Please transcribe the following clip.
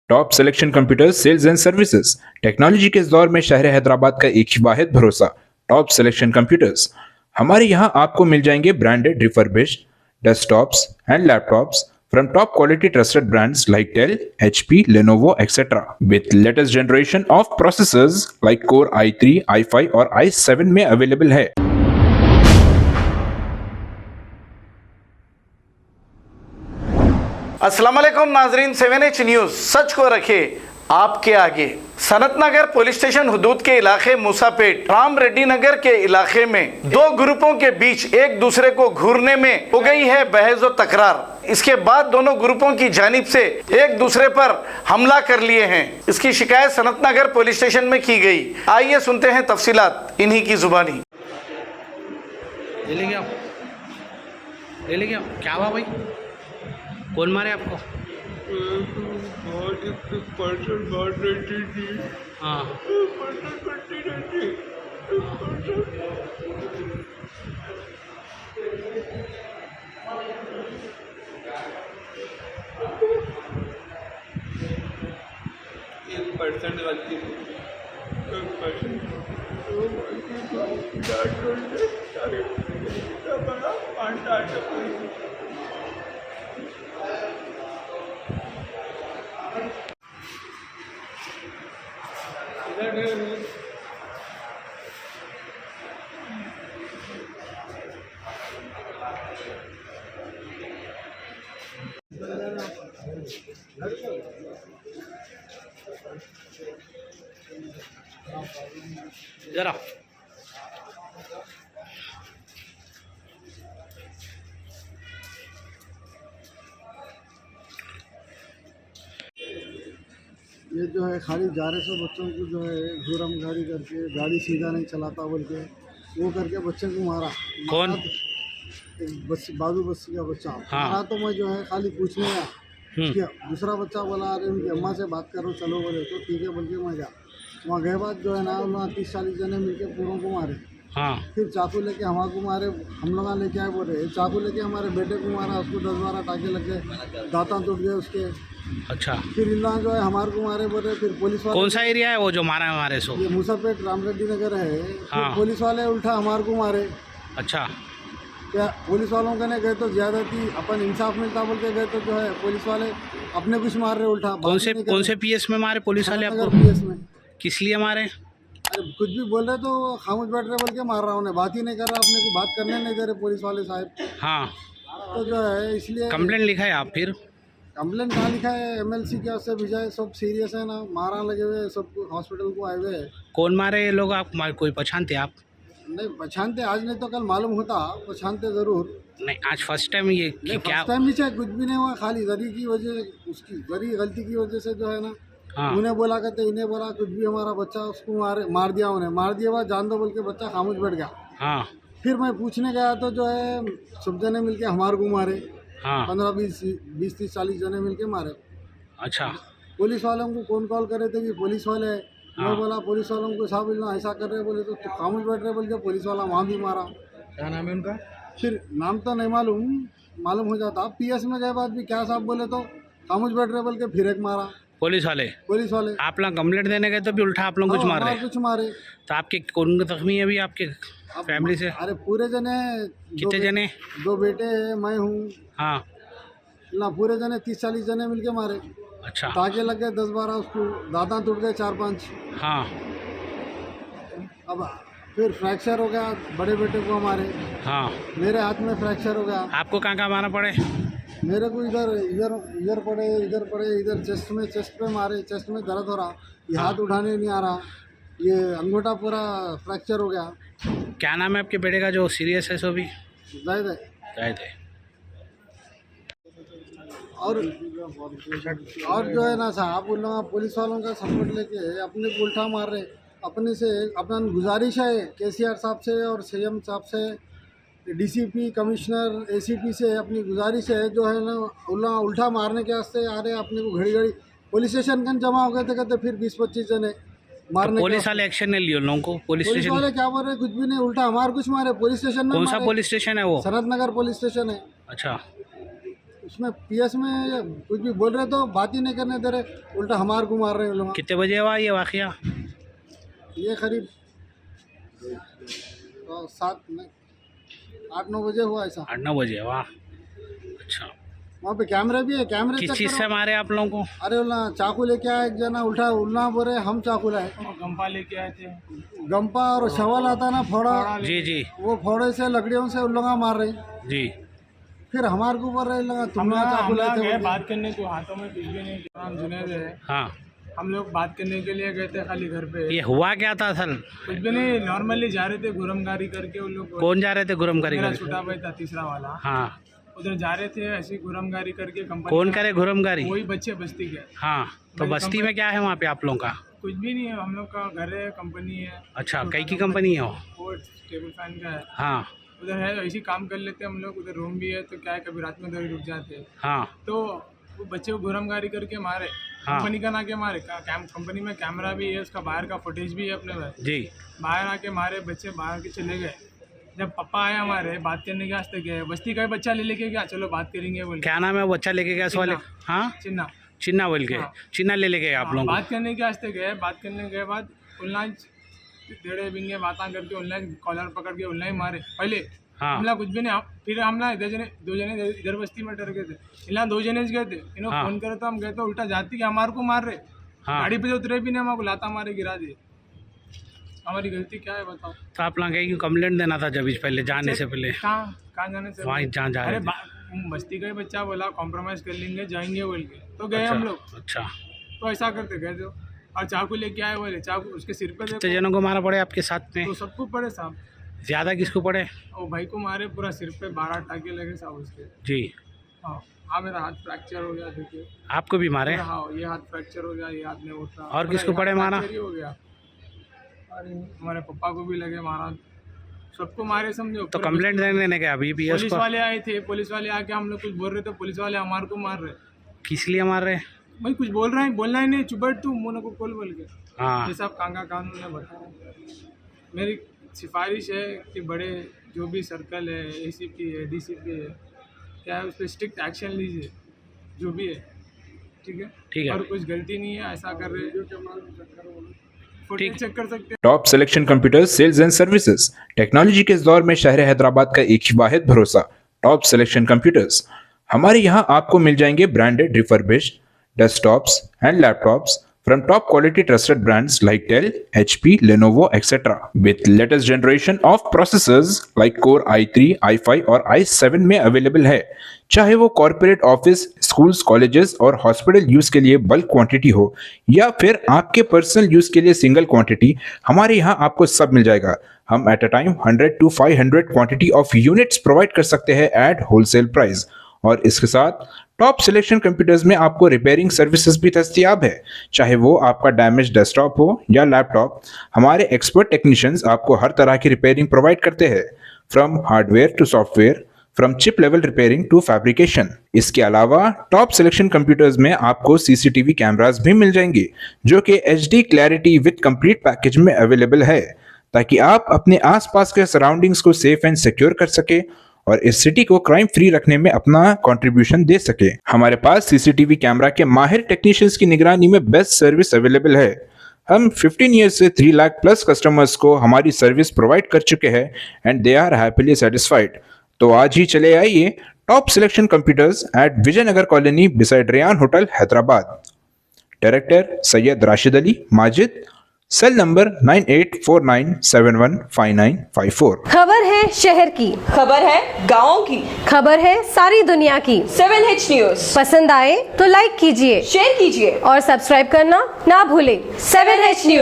Top selection computer sales and services. Technology के इस दौर में शहर हैदराबाद का एक ही वाहिद भरोसा, टॉप सिलेक्शन कंप्यूटर्स। हमारे यहाँ आपको मिल जाएंगे branded refurbished desktops and laptops from top quality trusted brands like Dell, HP, Lenovo, etc. with latest generation of processors like Core i3, i5 और i7 में अवेलेबल है। अस्सलाम वालेकुम नाजरीन, 7H न्यूज़ सच को रखे आपके आगे। सनत नगर पुलिस स्टेशन हुदूद के इलाके मूसापेट राम रेड्डी नगर के इलाके में दो ग्रुपों के बीच एक दूसरे को घूरने में हो गई है बहस और तकरार। इसके बाद दोनों ग्रुपों की जानिब से एक दूसरे पर हमला कर लिए हैं। इसकी शिकायत सनत नगर पुलिस स्टेशन में की गई। आइए सुनते हैं तफसीलात इन्हीं की जुबानी। ले लेंगे आप क्या हुआ भाई? कौन मारे आपको? बहुत रहती थी। हाँ एक परसेंट गलती थी, एक परसेंट जरा ये जो है खाली जा रहे सो बच्चों को जो है घूरम गाड़ी करके गाड़ी सीधा नहीं चलाता बोल के वो करके बच्चे को मारा। कौन? एक बस्सी बाजू बस्सी का बच्चा मारा। तो मैं जो है खाली पूछने गया कि दूसरा बच्चा बोला अरे उनकी अम्मा से बात करो चलो बोले तो ठीक है बोल के मैं गया। वहाँ गए बाद जो है ना उन्होंने 30-40 जने मिलके पूरों को मारे। हाँ फिर चाकू लेके हमारे को मारे, हम लोग लेके आए बोले चाकू लेके हमारे बेटे को मारा, उसको 10-12 टाके लग गए, दांता टूट गए उसके। अच्छा, फिर इल्ला जो है हमारे को मारे बोले। फिर पुलिस वाले, कौन सा एरिया है वो जो मारा है हमारे सो? ये मूसापेट रामरेड्डी नगर है। हाँ। फिर पुलिस वाले उल्टा हमारे को मारे। अच्छा, क्या पुलिस वालों के ने गए तो ज्यादा थी अपन इंसाफ मिलता बोल के गए तो जो है पुलिस वाले अपने कुछ मार रहे उल्टा। कौन से पीएस में मारे पुलिस वाले आपको? पीएस में। किस लिए मारे? अरे कुछ भी बोल रहे तो खामोश बैठ रहे बोल के मार रहा हूँ, बात ही नहीं कर रहा, अपने को बात करने नहीं दे रहे पुलिस वाले साहब। हाँ, तो जो है इसलिए कंप्लेंट लिखा है आप? फिर कंप्लेंट कहाँ लिखा है? MLC के उससे भेजा है। सब सीरियस है ना, मारा लगे हुए, सब हॉस्पिटल को आए हुए है। कौन मारे ये लोग? आप कोई पहचानते आप? नहीं पहचानते, आज नहीं तो कल मालूम होता, पहचानते जरूर। नहीं, आज फर्स्ट टाइम ये कि क्या? फर्स्ट टाइम नीचे कुछ भी नहीं हुआ, खाली जरी की वजह, उसकी जरी गलती की वजह से जो है ना। हाँ उन्हें बोला करते, इन्हें बोला कुछ भी, हमारा बच्चा उसको मार दिया। उन्हें मार दिया बाद जान दो बोल के बच्चा खामोश बैठ गया। हाँ फिर मैं पूछने गया तो जो है सब जने मिलके हमारे को मारे। हाँ 15-20-30-40 जने मिलके मारे। अच्छा, पुलिस वालों को कौन कॉल करे थे कि पुलिस वाले है। हाँ। मैं बोला पुलिस वालों को साहब इतना ऐसा कर रहे बोले तो खामोश बैठ रहे बोल के पुलिस वाला वहाँ भी मारा। क्या नाम है उनका? फिर नाम तो नहीं मालूम हो जाता। PS में गए बाद भी क्या साहब बोले तो खामोश बैठ रहे बोल के फिर एक मारा पुलिस वाले। आप लोग कंप्लेंट देने गए तो भी उल्टा आप लोग कुछ मार रहे? कुछ मारे। तो आपके कौन जख्मी है अभी आपके फैमिली से? अरे पूरे जने, कितने जने? 2 बेटे हैं, मैं हूँ हाँ, ना, पूरे जने 30-40 जने मिलके मारे। अच्छा, टाके लग गए 10-12, उसको दांत टूट गए 4-5। हाँ अब फिर फ्रैक्चर हो गया बड़े बेटे को हमारे। हाँ, मेरे हाथ में फ्रैक्चर हो गया। आपको कहाँ मारना पड़े? मेरे को इधर पड़े, इधर चेस्ट पे मारे, चेस्ट में दर्द हो रहा, ये हाथ उठाने नहीं आ रहा, ये अंगूठा पूरा फ्रैक्चर हो गया। क्या नाम है आपके बेटे का जो सीरियस है सो भी? जायद है। शायद है। और जो है ना साहब उन लोग पुलिस वालों का सपोर्ट लेके अपने को उल्टा मार रहे। अपने से अपना गुजारिश है KCR साहब से और CM साहब से, DCP कमिश्नर ACP से अपनी गुजारिश है जो है ना उल्टा मारने के वास्ते आ रहे। अपने को घड़ी पुलिस स्टेशन कन जमा हो गए थे कहते, फिर 20-25 जने मारने। तो पुलिस वाले एक्शन नहीं लिए उन लोगों को? पुलिस स्टेशन वाले क्या बोल रहे, कुछ भी नहीं, उल्टा हमारे कुछ मारे पुलिस स्टेशन में। कौन सा पुलिस स्टेशन है वो? सनत नगर पुलिस स्टेशन है। अच्छा, उसमें पीएस में कुछ भी बोल रहे तो बात ही नहीं करने दे रहे, उल्टा हमारे को मार रहे हैं लोग। कितने बजे हुआ ये वाकया? ये करीब 8-9 बजे हुआ ऐसा। 8-9 बजे हुआ। अच्छा, वहाँ पे कैमरे भी है, कैमरे किस चेक चीज़ से करो। मारे आप लोगों को? अरे उल्ला चाकू लेके आया एक जना, उल्टा उल्ला बोल रहे हम चाकू लाए। गंपा लेके आए थे। गंपा और शवल आता ना फोड़ा, जी जी वो फोड़े से लकड़ियों से उन लोग मार रहे। जी। फिर हमारे को बोल रहे लगा तुम लोग चाकू हम लेते गए हो। बात करने को, हाथों में कुछ भी नहीं। नाम जुनैद है। हाँ, हम लोग बात करने के लिए गए थे खाली घर पे। ये हुआ क्या था असल? कुछ भी नहीं, नॉर्मली जा रहे थे गुरमगारी करके। उन लोग कौन जा रहे थे गुरमगारी मेरा करके? छोटा भाई था तीसरा वाला, हाँ, उधर जा रहे थे ऐसी गुरमगारी करके। कंपनी कौन करे गुरमगारी? वही बच्चे बस्ती के। हाँ, तो बस्ती में क्या है वहाँ पे आप लोगों का? कुछ भी नहीं है, हम लोग का घर है, कंपनी है। अच्छा, कई की कंपनी है वो? वो टेबल फैन का है। हाँ उधर है, ऐसी काम कर लेते हैं हम लोग। उधर रूम भी है, तो क्या है कभी रात में उधर ही रुक जाते हैं। हाँ तो वो बच्चे को गुरमगारी करके मारे। हाँ। कंपनी का ना के मारे, कंपनी में कैमरा भी है, उसका बाहर का फुटेज भी है अपने पास। जी। बाहर आके मारे, बच्चे बाहर के चले गए। जब पापा आए हमारे बात करने के वास्ते गए, बस्ती का ही बच्चा ले लेके गया, चलो बात करेंगे बोल के। क्या नाम है वो बच्चा लेके गया इस वाले? हाँ, चिन्ना चिन्ना बोल के। हाँ। चिन्ना ले लेके आप लोगों बात करने के वास्ते गए। बात करने के बाद ऑनलाइन डेढ़े बिंगे बातें करके ऑनलाइन कॉलर पकड़ के ऑनलाइन मारे पहले। हाँ। हमला कुछ भी नहीं। फिर हमला दो जने इधर बस्ती में डर गए थे। इला 2 जने गए थे, इन्होंने हाँ। फोन करे तो हम गए तो उल्टा जाती कि हमारे को मार रहे। हाँ। गाड़ी पे तो उतरे भी नहीं, हमारे लाता मारे गिरा दिए। हमारी गलती क्या है बताओ? तो आप लोग क्यों कंप्लेंट देना था जब इस पहले जाने से पहले? कहाँ जाने से? वहाँ जहाँ जा रहे अरे थे। बस्ती का ही बच्चा बोला कॉम्प्रोमाइज कर लेंगे, जाएंगे बोल के, तो गए अच्छा, हम लोग। अच्छा। तो ऐसा करते गए थे। और चाकू लेके आए बोले, चाकू उसके सिर पे कितने देखो। जनों को मारा पड़े आपके साथ में? तो सबको पड़े साहब। ज्यादा किसको पड़े? वो भाई को मारे, पूरा सिर पे 12 टाके लगे साहब उसके। जी। हाँ, मेरा हाथ फ्रैक्चर हो गया देखिए। आपको भी मारे? हाँ, ये हाथ फ्रैक्चर हो गया, ये हाथ नहीं उठता। और किसको पड़े मारा? हो गया, हमारे पापा को भी लगे मारा, सबको मारे समझो। तो कंप्लेंट देने गए अभी भी पुलिस वाले आए थे, पुलिस वाले आके हम लोग कुछ बोल रहे थे, पुलिस वाले हमारे को मार रहे। किस लिए मार रहे? भाई कुछ बोल रहे हैं, बोलना ही नहीं, चुप बैठ तू, मुँह को खोल बोल के। हाँ। ये सब कांगा कानून ने बताया। मेरी सिफारिश है कि बड़े जो भी सर्कल है, एसीपी है, डीसीपी है, क्या है उस पर स्ट्रिक्ट एक्शन लीजिए, जो भी है। ठीक है, ठीक है। और कुछ गलती नहीं है, ऐसा कर रहे फुटेज चेक कर सकते हैं। Top selection computers sales and services. Technology के इस दौर में शहर हैदराबाद का एक ही वाहिद भरोसा, टॉप सिलेक्शन कंप्यूटर्स। हमारे यहाँ आपको मिल जाएंगे branded refurbished desktops and laptops from top quality trusted brands like Dell, HP, Lenovo, etc. with latest generation of processors like Core i3, i5 और i7 में अवेलेबल है। चाहे वो कॉर्पोरेट ऑफिस, स्कूल्स, कॉलेजेस और हॉस्पिटल यूज के लिए bulk quantity हो या फिर आपके पर्सनल यूज के लिए सिंगल क्वांटिटी, हमारे यहाँ आपको सब मिल जाएगा। हम at a time 100 to 500 quantity of units provide कर सकते हैं एट होलसेल प्राइस। और इसके साथ टॉप सिलेक्शन कंप्यूटर्स में आपको रिपेयरिंग सर्विसेज भी दस्तियाब है। चाहे वो आपका डैमेज डेस्कटॉप हो या लैपटॉप, हमारे एक्सपर्ट टेक्नीशियंस आपको हर तरह की रिपेयरिंग प्रोवाइड करते हैं, from hardware to software, from chip level repairing to fabrication. इसके अलावा टॉप सिलेक्शन कंप्यूटर्स में आपको सीसीटीवी कैमरास भी मिल जाएंगे जो कि HD clarity with complete package में अवेलेबल है, ताकि आप अपने आसपास के सराउंडिंग्स को सेफ एंड सिक्योर कर सके और इस सिटी को क्राइम फ्री रखने में अपना कंट्रीब्यूशन दे सके। हमारे पास सीसीटीवी कैमरा के माहिर टेक्नीशियंस की निगरानी में बेस्ट सर्विस अवेलेबल है। हम 15 ईयर्स से 3 लाख प्लस कस्टमर्स को हमारी सर्विस प्रोवाइड कर चुके हैं and they are happily satisfied. तो आज ही चले आइए top selection computers at Vijayanagar colony beside Rayan hotel Hyderabad. Director Syed Rashid Ali Majid, cell number 9849715954। खबर है शहर की, खबर है गाँव की, खबर है सारी दुनिया की। 7H न्यूज पसंद आए तो लाइक कीजिए, शेयर कीजिए और सब्सक्राइब करना ना भूलें। 7H news.